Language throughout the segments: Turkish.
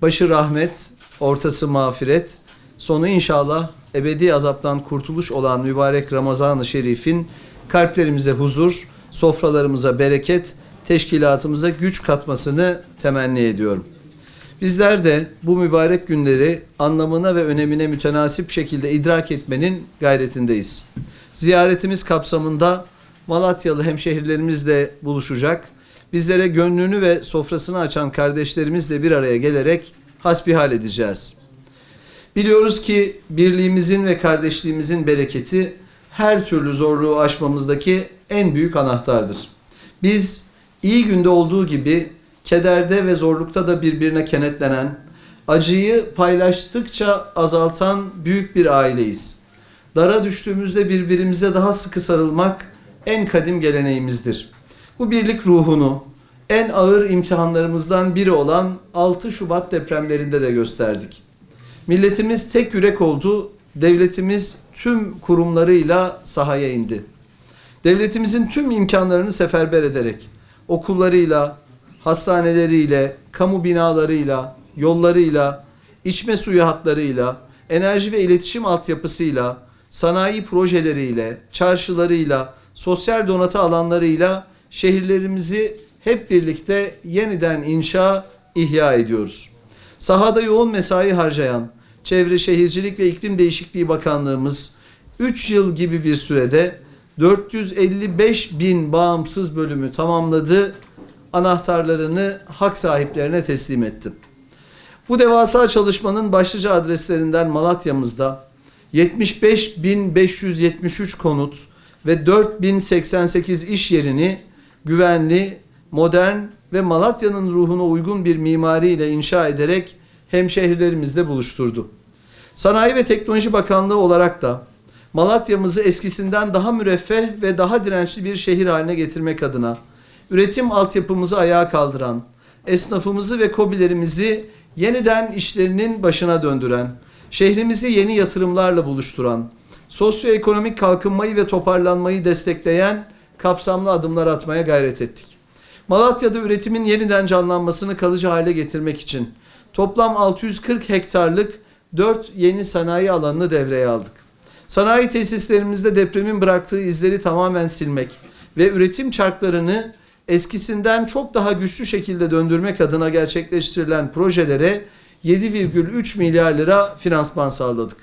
Başı rahmet, ortası mağfiret, sonu inşallah ebedi azaptan kurtuluş olan mübarek Ramazan-ı Şerif'in kalplerimize huzur, sofralarımıza bereket, teşkilatımıza güç katmasını temenni ediyorum. Bizler de bu mübarek günleri anlamına ve önemine mütenasip şekilde idrak etmenin gayretindeyiz. Ziyaretimiz kapsamında Malatyalı hemşehrilerimizle buluşacak, bizlere gönlünü ve sofrasını açan kardeşlerimizle bir araya gelerek hasbihal edeceğiz. Biliyoruz ki birliğimizin ve kardeşliğimizin bereketi her türlü zorluğu aşmamızdaki en büyük anahtardır. Biz iyi günde olduğu gibi kederde ve zorlukta da birbirine kenetlenen, acıyı paylaştıkça azaltan büyük bir aileyiz. Dara düştüğümüzde birbirimize daha sıkı sarılmak en kadim geleneğimizdir. Bu birlik ruhunu en ağır imtihanlarımızdan biri olan 6 Şubat depremlerinde de gösterdik. Milletimiz tek yürek oldu, devletimiz tüm kurumlarıyla sahaya indi. Devletimizin tüm imkanlarını seferber ederek okullarıyla, hastaneleriyle, kamu binalarıyla, yollarıyla, içme suyu hatlarıyla, enerji ve iletişim altyapısıyla, sanayi projeleriyle, çarşılarıyla, sosyal donatı alanlarıyla şehirlerimizi hep birlikte yeniden inşa, ihya ediyoruz. Sahada yoğun mesai harcayan Çevre Şehircilik ve İklim Değişikliği Bakanlığımız 3 yıl gibi bir sürede 455 bin bağımsız bölümü tamamladı, anahtarlarını hak sahiplerine teslim etti. Bu devasa çalışmanın başlıca adreslerinden Malatya'mızda 75.573 konut ve 4.088 iş yerini güvenli, modern ve Malatya'nın ruhuna uygun bir mimariyle inşa ederek hemşehrilerimizle buluşturdu. Sanayi ve Teknoloji Bakanlığı olarak da Malatya'mızı eskisinden daha müreffeh ve daha dirençli bir şehir haline getirmek adına üretim altyapımızı ayağa kaldıran, esnafımızı ve KOBİ'lerimizi yeniden işlerinin başına döndüren, şehrimizi yeni yatırımlarla buluşturan, sosyoekonomik kalkınmayı ve toparlanmayı destekleyen kapsamlı adımlar atmaya gayret ettik. Malatya'da üretimin yeniden canlanmasını kalıcı hale getirmek için toplam 640 hektarlık 4 yeni sanayi alanını devreye aldık. Sanayi tesislerimizde depremin bıraktığı izleri tamamen silmek ve üretim çarklarını eskisinden çok daha güçlü şekilde döndürmek adına gerçekleştirilen projelere 7,3 milyar lira finansman sağladık.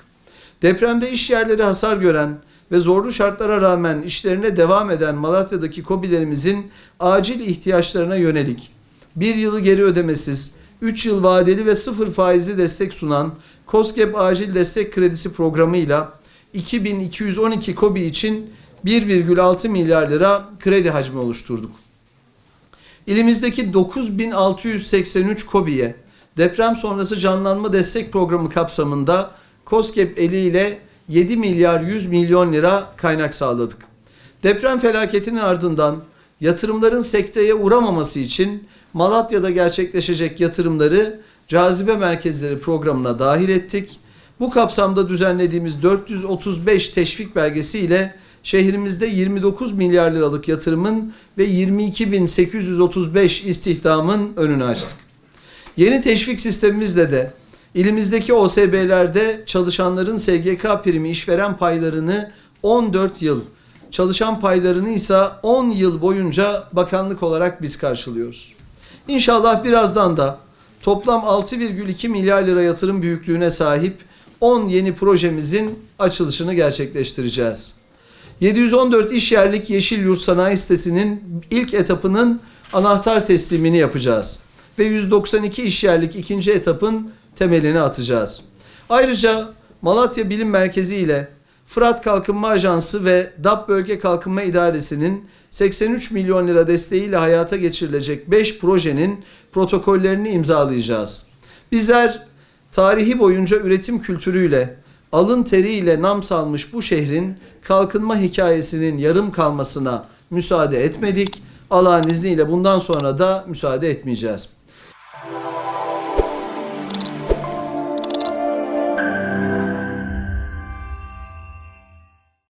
Depremde iş yerleri hasar gören ve zorlu şartlara rağmen işlerine devam eden Malatya'daki KOBİ'lerimizin acil ihtiyaçlarına yönelik 1 yılı geri ödemesiz, 3 yıl vadeli ve 0 faizli destek sunan KOSGEB Acil Destek Kredisi programıyla 2212 KOBİ için 1,6 milyar lira kredi hacmi oluşturduk. İlimizdeki 9683 KOBİ'ye deprem sonrası canlanma destek programı kapsamında KOSGEB eliyle 7 milyar 100 milyon lira kaynak sağladık. Deprem felaketinin ardından yatırımların sekteye uğramaması için Malatya'da gerçekleşecek yatırımları cazibe merkezleri programına dahil ettik. Bu kapsamda düzenlediğimiz 435 teşvik belgesiyle şehrimizde 29 milyar liralık yatırımın ve 22.835 istihdamın önünü açtık. Yeni teşvik sistemimizle de İlimizdeki OSB'lerde çalışanların SGK primi işveren paylarını 14 yıl, çalışan paylarını ise 10 yıl boyunca bakanlık olarak biz karşılıyoruz. İnşallah birazdan da toplam 6,2 milyar lira yatırım büyüklüğüne sahip 10 yeni projemizin açılışını gerçekleştireceğiz. 714 işyerlik Yeşil Yurt Sanayi Sitesi'nin ilk etapının anahtar teslimini yapacağız ve 192 işyerlik ikinci etapın temelini atacağız. Ayrıca Malatya Bilim Merkezi ile Fırat Kalkınma Ajansı ve DAP Bölge Kalkınma İdaresi'nin 83 milyon lira desteğiyle hayata geçirilecek 5 projenin protokollerini imzalayacağız. Bizler tarihi boyunca üretim kültürüyle, alın teriyle nam salmış bu şehrin kalkınma hikayesinin yarım kalmasına müsaade etmedik. Allah'ın izniyle bundan sonra da müsaade etmeyeceğiz.